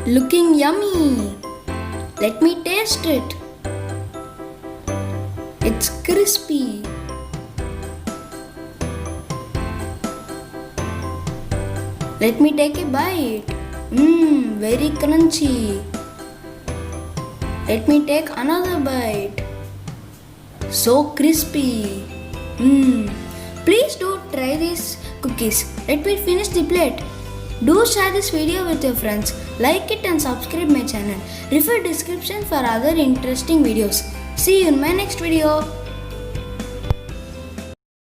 Looking yummy. Let me taste it. It's crispy. Let me take a bite. Very crunchy. Let me take another bite. So crispy. Please do try these cookies. Let me finish the plate. Do share this video with your friends. Like it and subscribe my channel. Refer description for other interesting videos. See you in my next video.